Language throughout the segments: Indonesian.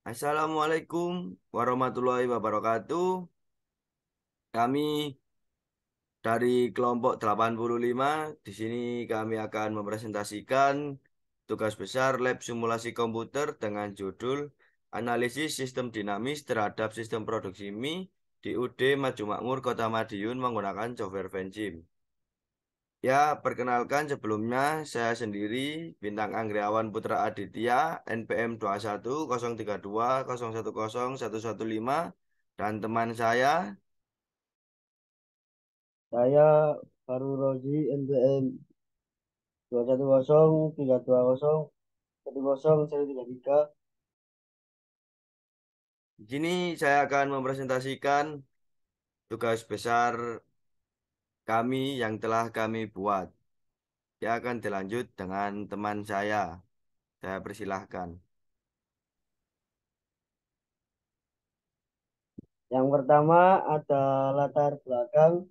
Assalamualaikum warahmatullahi wabarakatuh. Kami dari kelompok 85 di sini kami akan mempresentasikan tugas besar lab simulasi komputer dengan judul Analisis Sistem Dinamis terhadap Sistem Produksi mie di UD Maju Makmur Kota Madiun menggunakan software Vensim. Ya, perkenalkan sebelumnya saya sendiri Bintang Anggriawan Putra Aditya NPM 210320110115 dan teman saya. Saya Faru Rozi NPM 21032010133. Di sini saya akan mempresentasikan tugas besar kami yang telah kami buat. Ya, akan dilanjut dengan teman saya. Saya persilahkan. Yang pertama ada latar belakang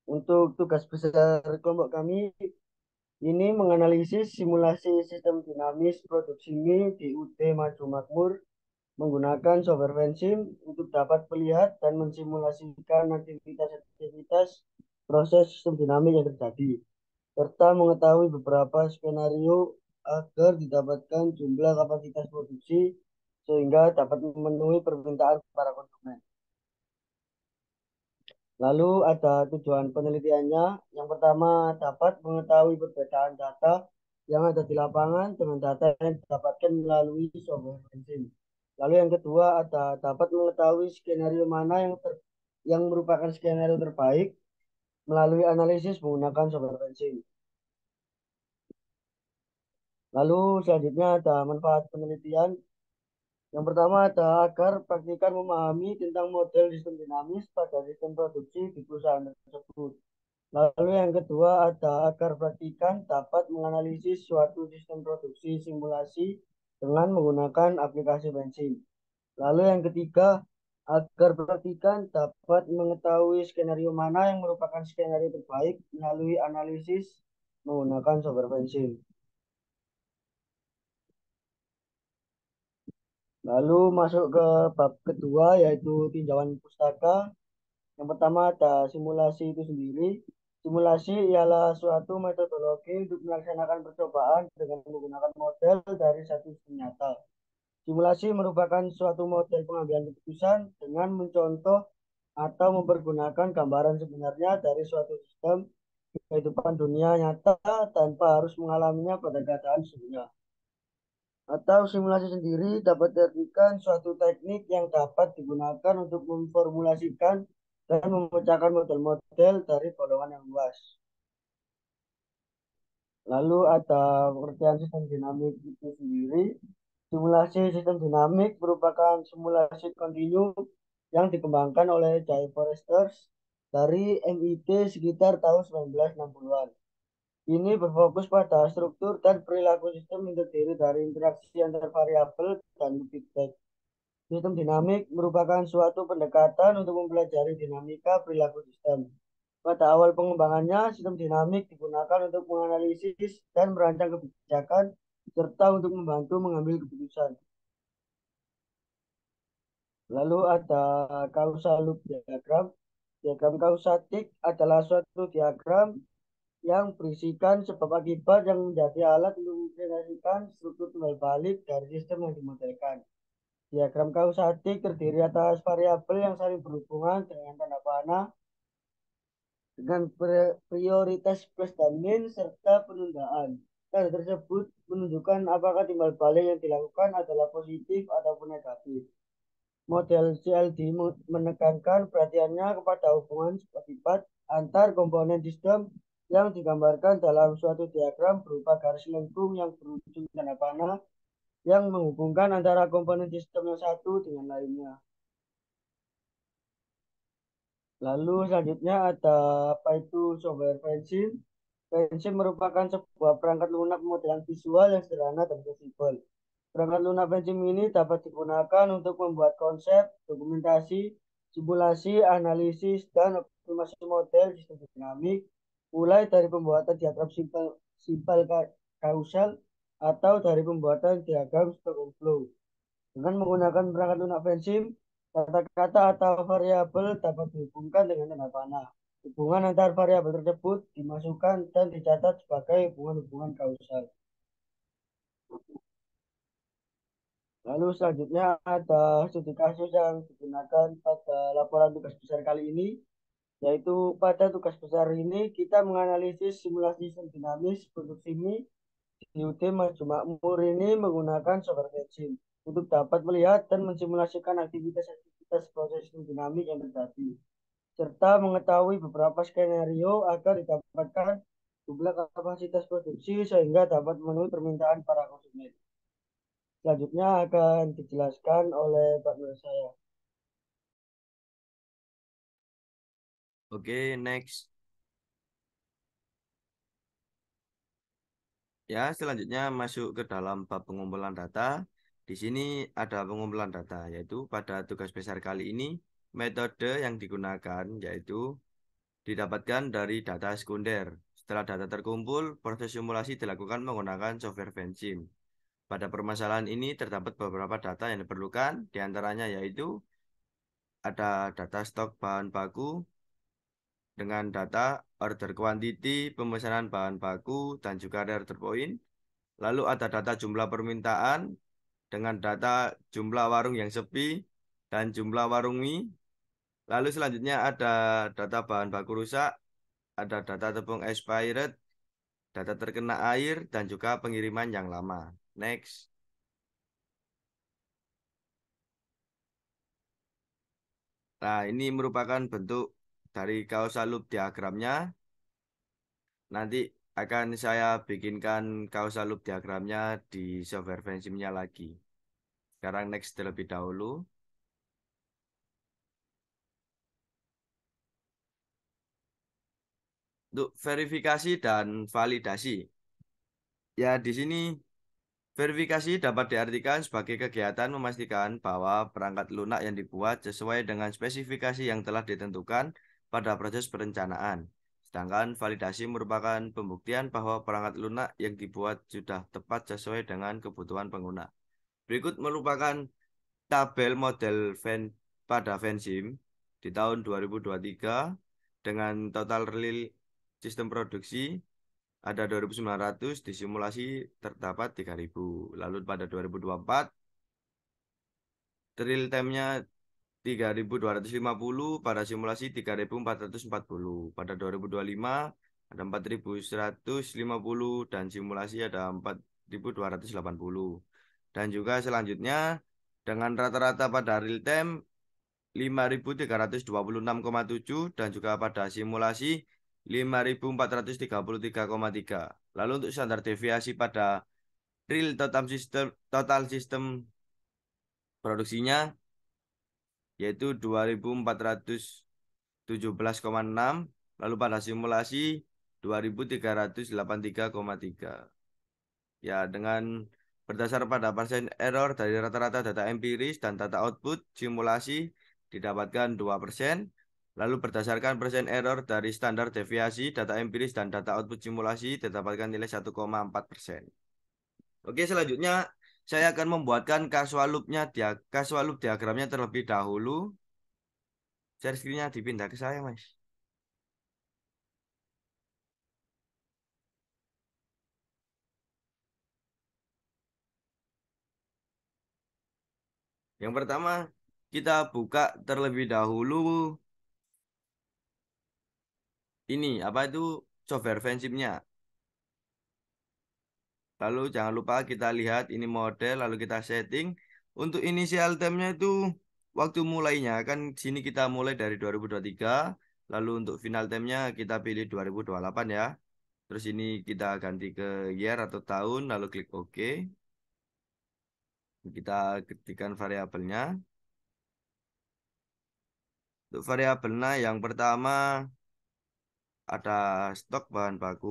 untuk tugas besar kelompok kami ini menganalisis simulasi sistem dinamis produksi mie di UT Maju Makmur menggunakan software Vensim untuk dapat melihat dan mensimulasikan aktivitas-aktivitas proses sistem dinamis yang terjadi, serta mengetahui beberapa skenario agar didapatkan jumlah kapasitas produksi sehingga dapat memenuhi permintaan para konsumen. Lalu ada tujuan penelitiannya. Yang pertama, dapat mengetahui perbedaan data yang ada di lapangan dengan data yang didapatkan melalui software Vensim. Lalu yang kedua ada dapat mengetahui skenario mana yang merupakan skenario terbaik melalui analisis menggunakan software Vensim. Lalu selanjutnya ada manfaat penelitian. Yang pertama ada agar praktikan memahami tentang model sistem dinamis pada sistem produksi di perusahaan tersebut. Lalu yang kedua ada agar praktikan dapat menganalisis suatu sistem produksi simulasi dengan menggunakan aplikasi bensin. Lalu yang ketiga agar praktikan dapat mengetahui skenario mana yang merupakan skenario terbaik melalui analisis menggunakan software bensin. Lalu masuk ke bab kedua yaitu tinjauan pustaka. Yang pertama ada simulasi itu sendiri. Simulasi ialah suatu metodologi untuk melaksanakan percobaan dengan menggunakan model dari satu sistem nyata. Simulasi merupakan suatu model pengambilan keputusan dengan mencontoh atau mempergunakan gambaran sebenarnya dari suatu sistem kehidupan dunia nyata tanpa harus mengalaminya pada keadaan sesungguhnya. Atau simulasi sendiri dapat diartikan suatu teknik yang dapat digunakan untuk memformulasikan dan memecahkan model-model dari golongan yang luas. Lalu ada pengertian sistem dinamik itu sendiri. Simulasi sistem dinamik merupakan simulasi kontinu yang dikembangkan oleh Jay Forrester dari MIT sekitar tahun 1960-an. Ini berfokus pada struktur dan perilaku sistem yang terdiri dari interaksi antar variabel dan feedback. Sistem dinamik merupakan suatu pendekatan untuk mempelajari dinamika perilaku sistem. Pada awal pengembangannya, sistem dinamik digunakan untuk menganalisis dan merancang kebijakan serta untuk membantu mengambil keputusan. Lalu ada causal loop diagram. Diagram kausatik adalah suatu diagram yang berisikan sebab akibat yang menjadi alat untuk mempresentasikan struktur timbal balik dari sistem yang dimodelkan. Diagram kausatik terdiri atas variabel yang saling berhubungan dengan tanda panah dengan prioritas plus dan min serta penundaan. Tanda tersebut menunjukkan apakah timbal balik yang dilakukan adalah positif ataupun negatif. Model CLD menekankan perhatiannya kepada hubungan akibat antar komponen sistem yang digambarkan dalam suatu diagram berupa garis lengkung yang berujung tanda panah yang menghubungkan antara komponen sistem yang satu dengan lainnya. Lalu selanjutnya ada apa itu software Vensim. Vensim merupakan sebuah perangkat lunak pemodelan visual yang sederhana dan fleksibel. Perangkat lunak Vensim ini dapat digunakan untuk membuat konsep, dokumentasi, simulasi, analisis, dan optimasi model sistem dinamik, mulai dari pembuatan diagram simpel kausal atau dari pembuatan diagram stock and flow. Dengan menggunakan perangkat lunak fansim, kata-kata atau variabel dapat dihubungkan dengan tanda panah. Hubungan antar variabel tersebut dimasukkan dan dicatat sebagai hubungan-hubungan kausal. Lalu selanjutnya ada studi kasus yang digunakan pada laporan tugas besar kali ini, yaitu pada tugas besar ini kita menganalisis simulasi sistem dinamis produksi mie di UT Maju Makmur ini menggunakan software Vetsim untuk dapat melihat dan mensimulasikan aktivitas-aktivitas proses sistem dinamik yang terjadi, serta mengetahui beberapa skenario agar didapatkan jumlah kapasitas produksi sehingga dapat memenuhi permintaan para konsumen. Selanjutnya akan dijelaskan oleh Pak Nur saya. Oke, next. Ya, selanjutnya masuk ke dalam bab pengumpulan data. Di sini ada pengumpulan data, yaitu pada tugas besar kali ini metode yang digunakan yaitu didapatkan dari data sekunder. Setelah data terkumpul, proses simulasi dilakukan menggunakan software Vensim. Pada permasalahan ini terdapat beberapa data yang diperlukan, diantaranya yaitu ada data stok bahan baku dengan data order quantity, pemesanan bahan baku, dan juga ada order point. Lalu ada data jumlah permintaan dengan data jumlah warung yang sepi dan jumlah warung mie. Lalu selanjutnya ada data bahan baku rusak, ada data tepung expired, data terkena air, dan juga pengiriman yang lama. Next. Nah, ini merupakan bentuk dari causal loop diagramnya. Nanti akan saya bikinkan causal loop diagramnya di software Vensimnya lagi. Sekarang next terlebih dahulu. Untuk verifikasi dan validasi. Ya, di sini verifikasi dapat diartikan sebagai kegiatan memastikan bahwa perangkat lunak yang dibuat sesuai dengan spesifikasi yang telah ditentukan pada proses perencanaan. Sedangkan validasi merupakan pembuktian bahwa perangkat lunak yang dibuat sudah tepat sesuai dengan kebutuhan pengguna. Berikut merupakan tabel model pada Vensim di tahun 2023 dengan total real sistem produksi ada 2.900, di simulasi terdapat 3.000. Lalu pada 2024 real time-nya 3.250, pada simulasi 3.440. Pada 2025 ada 4.150 dan simulasi ada 4.280. Dan juga selanjutnya dengan rata-rata pada real time 5.326,7 dan juga pada simulasi 5.433,3. Lalu untuk standar deviasi pada real total sistem produksinya yaitu 2.417,6, lalu pada simulasi 2.383,3. Ya, dengan berdasar pada persen error dari rata-rata data empiris dan data output simulasi didapatkan 2%. Lalu berdasarkan persen error dari standar deviasi data empiris dan data output simulasi didapatkan nilai 1,4%. Oke, selanjutnya saya akan membuatkan casual loop diagramnya terlebih dahulu. Share screen-nya dipindah ke saya, Mas. Yang pertama, kita buka terlebih dahulu ini apa itu software fansipnya. Lalu jangan lupa kita lihat ini model, lalu kita setting. Untuk initial time-nya itu waktu mulainya kan sini kita mulai dari 2023, lalu untuk final time-nya kita pilih 2028 ya. Terus ini kita ganti ke year atau tahun, lalu klik OK. Kita ketikkan variabelnya. Untuk variabelnya yang pertama ada stok bahan baku.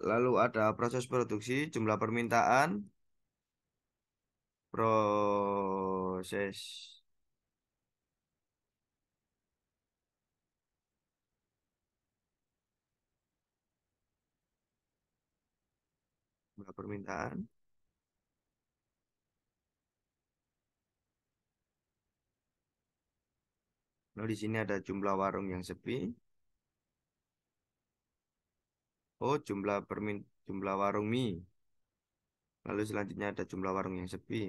Lalu ada proses produksi, jumlah permintaan, proses Jumlah permintaan. Lalu di sini ada jumlah warung yang sepi. Oh, jumlah warung mie. Lalu selanjutnya ada jumlah warung yang sepi.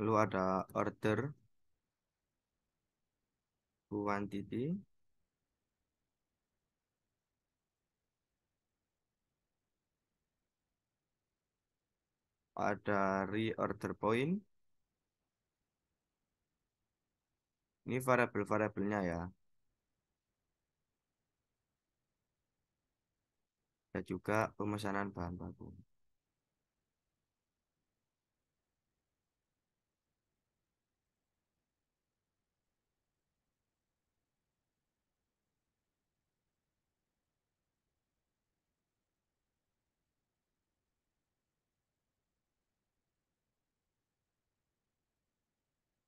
Lalu ada order quantity, ada reorder point. Ini variabel-variabelnya ya. Ada juga pemesanan bahan baku.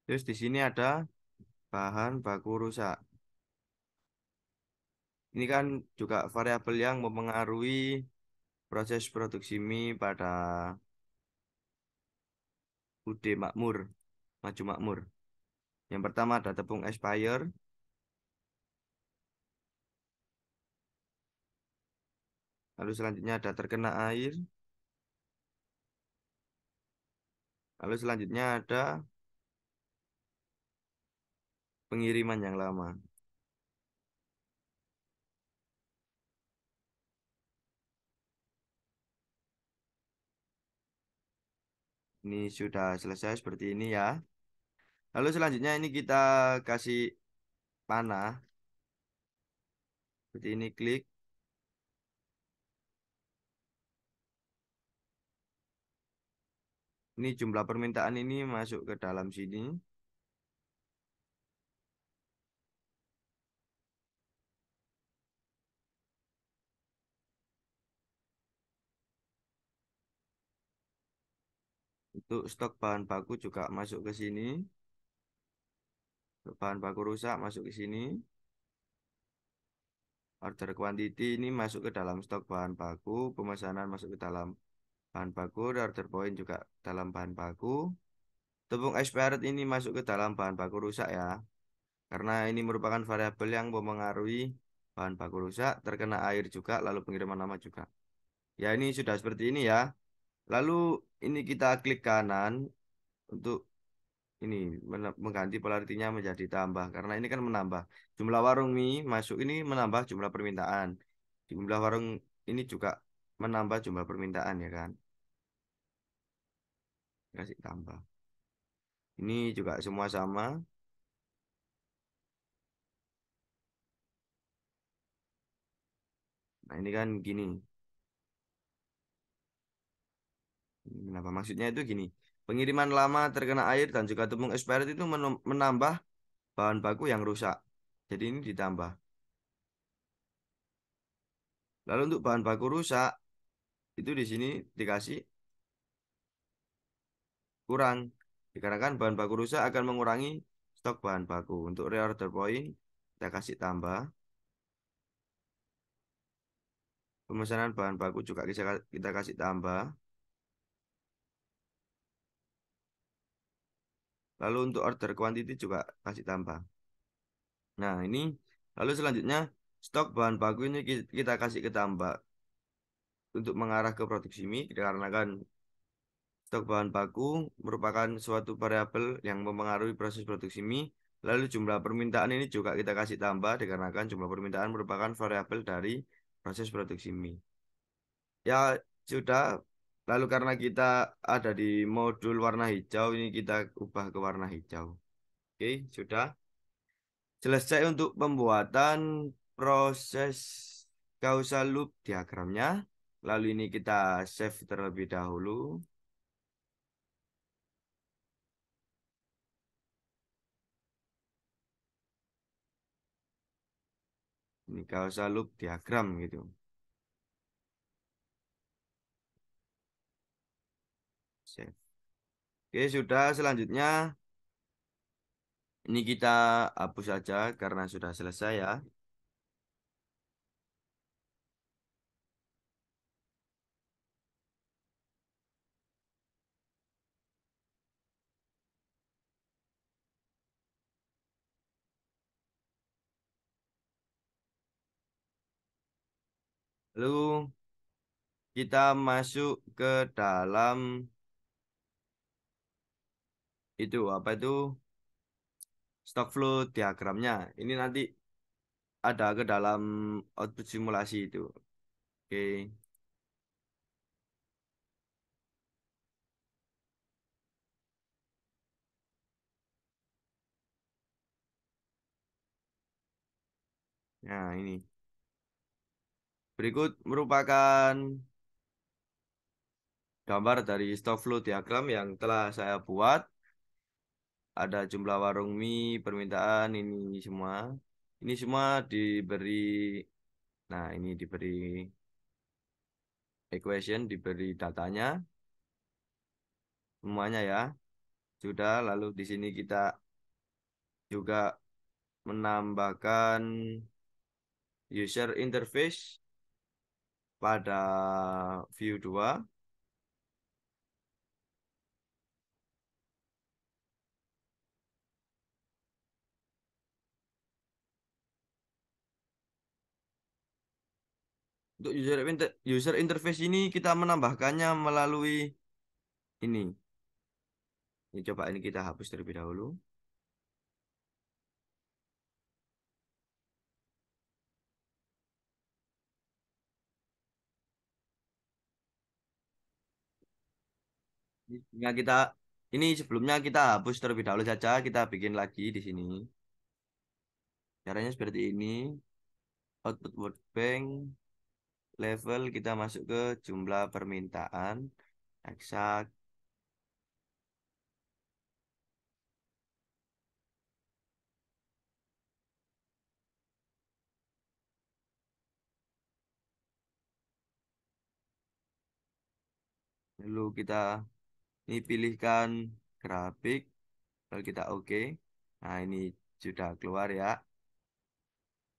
Terus di sini ada bahan baku rusak. Ini kan juga variabel yang mempengaruhi proses produksi mie pada UD makmur, maju makmur. Yang pertama ada tepung expired, lalu selanjutnya ada terkena air, lalu selanjutnya ada pengiriman yang lama. Ini sudah selesai seperti ini ya. Lalu selanjutnya ini kita kasih panah, seperti ini klik. Ini jumlah permintaan ini masuk ke dalam sini. Untuk stok bahan baku juga masuk ke sini. Untuk bahan baku rusak masuk ke sini. Order quantity ini masuk ke dalam stok bahan baku. Pemesanan masuk ke dalam bahan baku. Order point juga dalam bahan baku. Tepung expired ini masuk ke dalam bahan baku rusak ya. Karena ini merupakan variabel yang mempengaruhi bahan baku rusak. Terkena air juga, lalu pengiriman lama juga. Ya ini sudah seperti ini ya. Lalu ini kita klik kanan untuk ini mengganti polaritinya menjadi tambah karena ini kan menambah jumlah warung mie masuk ini menambah jumlah permintaan, jumlah warung ini juga menambah jumlah permintaan ya kan, kasih tambah ini juga semua sama. Nah ini kan gini. Kenapa maksudnya itu gini, pengiriman lama terkena air dan juga tepung expired itu menambah bahan baku yang rusak, jadi ini ditambah. Lalu untuk bahan baku rusak itu di sini dikasih kurang, dikarenakan bahan baku rusak akan mengurangi stok bahan baku. Untuk reorder point kita kasih tambah, pemesanan bahan baku juga kita kasih tambah. Lalu untuk order quantity juga kasih tambah. Nah ini lalu selanjutnya stok bahan baku ini kita kasih ke tambah untuk mengarah ke produksi mie, dikarenakan stok bahan baku merupakan suatu variabel yang mempengaruhi proses produksi mie. Lalu jumlah permintaan ini juga kita kasih tambah dikarenakan jumlah permintaan merupakan variabel dari proses produksi mie. Ya sudah. Lalu karena kita ada di modul warna hijau, ini kita ubah ke warna hijau. Oke, sudah. Selesai untuk pembuatan proses causal loop diagramnya. Lalu ini kita save terlebih dahulu. Ini causal loop diagram gitu. Oke, sudah. Selanjutnya ini kita hapus saja karena sudah selesai ya. Lalu kita masuk ke dalam itu apa itu stock flow diagramnya. Ini nanti ada ke dalam output simulasi itu. Oke. Nah, ini. Berikut merupakan gambar dari stock flow diagram yang telah saya buat. Ada jumlah warung mie, permintaan, ini semua. Ini semua diberi, nah ini diberi equation, diberi datanya, semuanya ya. Sudah, lalu di sini kita juga menambahkan user interface pada view 2. Untuk user interface ini kita menambahkannya melalui ini. Ini coba ini kita hapus terlebih dahulu. Ini sebelumnya kita hapus terlebih dahulu saja, kita bikin lagi di sini. Caranya seperti ini. Output workbench level kita masuk ke jumlah permintaan eksak. Lalu kita ini pilihkan grafik, lalu kita oke. Nah, ini sudah keluar ya.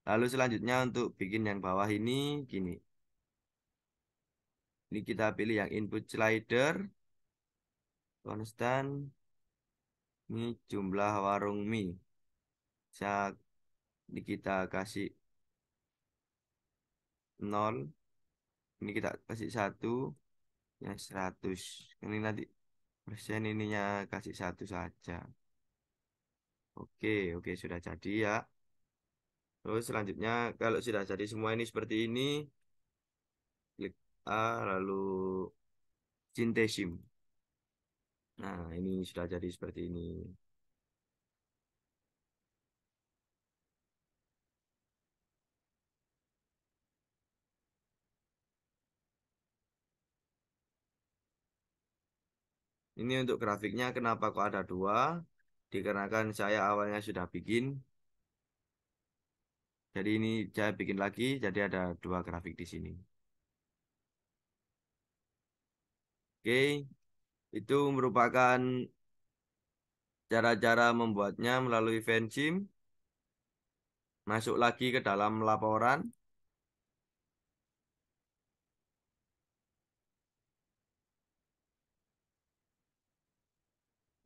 Lalu selanjutnya untuk bikin yang bawah ini gini. Ini kita pilih yang input slider konstan. Ini jumlah warung mie. Bisa ini kita kasih 0. Ini kita kasih 1 ya 100. Ini nanti persen ininya kasih 1 saja. Oke, oke sudah jadi ya. Terus selanjutnya kalau sudah jadi semua ini seperti ini, klik A lalu Cintesim. Nah, ini sudah jadi seperti ini. Ini untuk grafiknya kenapa kok ada dua? Dikarenakan saya awalnya sudah bikin. Jadi ini saya bikin lagi, jadi ada dua grafik di sini. Oke, itu merupakan cara-cara membuatnya melalui Vensim. Masuk lagi ke dalam laporan.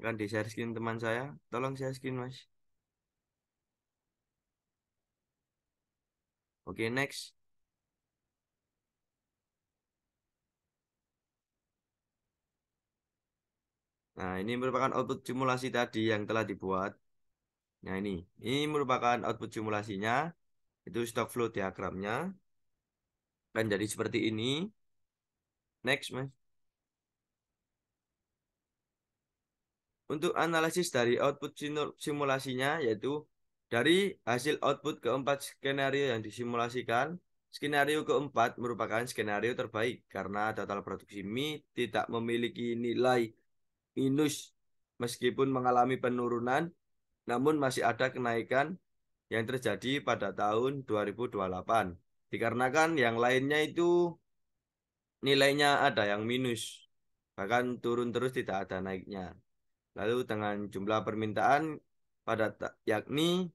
Kan di share screen teman saya. Tolong share screen, Mas. Oke, next. Nah, ini merupakan output simulasi tadi yang telah dibuat. Nah, ini merupakan output simulasinya. Itu stock flow diagramnya. Kan jadi seperti ini. Next, Mas. Untuk analisis dari output simulasinya, yaitu dari hasil output keempat skenario yang disimulasikan, skenario keempat merupakan skenario terbaik karena total produksi mie tidak memiliki nilai minus meskipun mengalami penurunan, namun masih ada kenaikan yang terjadi pada tahun 2028. Dikarenakan yang lainnya itu nilainya ada yang minus, bahkan turun terus tidak ada naiknya. Lalu dengan jumlah permintaan yakni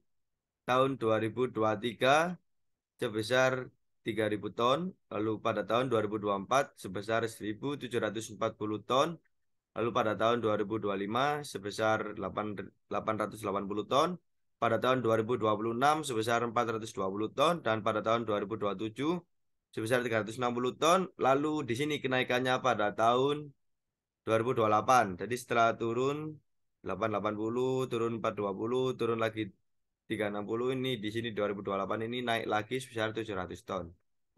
tahun 2023 sebesar 3.000 ton, lalu pada tahun 2024 sebesar 1.740 ton, lalu pada tahun 2025 sebesar 880 ton, pada tahun 2026 sebesar 420 ton, dan pada tahun 2027 sebesar 360 ton. Lalu di sini kenaikannya pada tahun 2028. Jadi setelah turun 880, turun 420, turun lagi 360, ini di sini 2028 ini naik lagi sebesar 700 ton.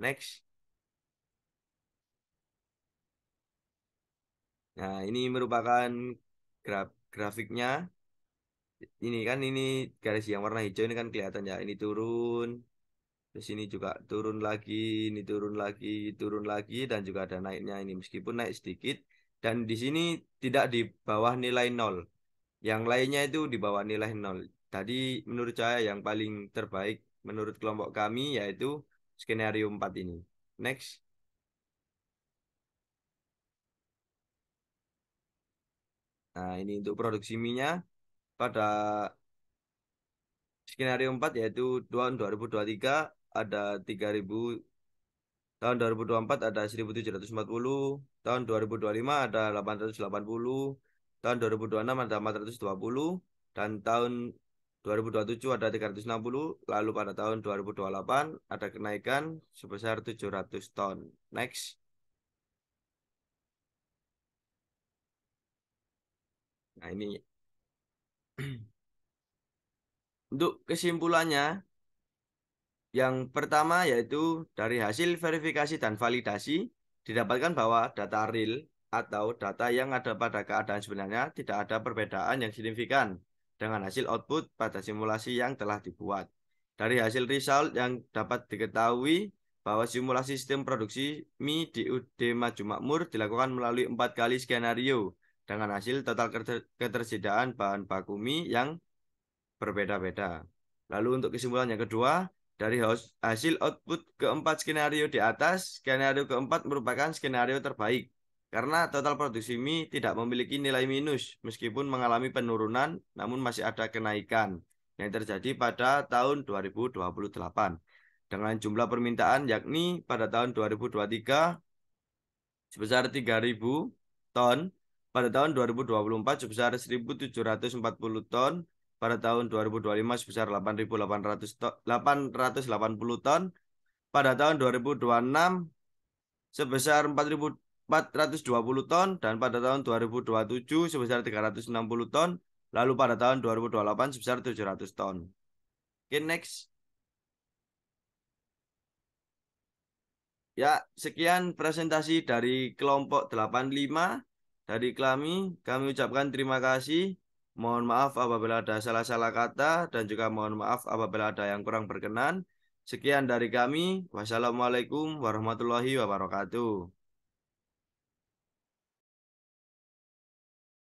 Next. Nah, ini merupakan grafiknya. Ini kan ini garis yang warna hijau ini kan kelihatan ya. Ini turun, terus ini juga turun lagi dan juga ada naiknya ini meskipun naik sedikit dan di sini tidak di bawah nilai nol. Yang lainnya itu di bawah nilai nol. Tadi menurut saya yang paling terbaik menurut kelompok kami yaitu skenario 4 ini. Next. Nah, ini untuk produksi minyak pada skenario 4 yaitu tahun 2023 ada 3.000, tahun 2024 ada 1.740, tahun 2025 ada 880, tahun 2026 ada 420, dan tahun 2027 ada 360, lalu pada tahun 2028 ada kenaikan sebesar 700 ton. Next. Nah, ini untuk kesimpulannya, yang pertama yaitu dari hasil verifikasi dan validasi didapatkan bahwa data real atau data yang ada pada keadaan sebenarnya tidak ada perbedaan yang signifikan dengan hasil output pada simulasi yang telah dibuat. Dari hasil result yang dapat diketahui bahwa simulasi sistem produksi mie di UD Maju Makmur dilakukan melalui 4 kali skenario dengan hasil total ketersediaan bahan baku mie yang berbeda-beda. Lalu untuk kesimpulan yang kedua, dari hasil output keempat skenario di atas, skenario keempat merupakan skenario terbaik karena total produksi mie tidak memiliki nilai minus meskipun mengalami penurunan namun masih ada kenaikan yang terjadi pada tahun 2028 dengan jumlah permintaan yakni pada tahun 2023 sebesar 3.000 ton, pada tahun 2024 sebesar 1.740 ton, pada tahun 2025 sebesar 8.880 ton, pada tahun 2026 sebesar 4.420 ton, dan pada tahun 2027 sebesar 360 ton, lalu pada tahun 2028 sebesar 700 ton. Oke, next. Ya, sekian presentasi dari kelompok 85 dari kami ucapkan terima kasih. Mohon maaf apabila ada salah-salah kata dan juga mohon maaf apabila ada yang kurang berkenan. Sekian dari kami. Wassalamualaikum warahmatullahi wabarakatuh.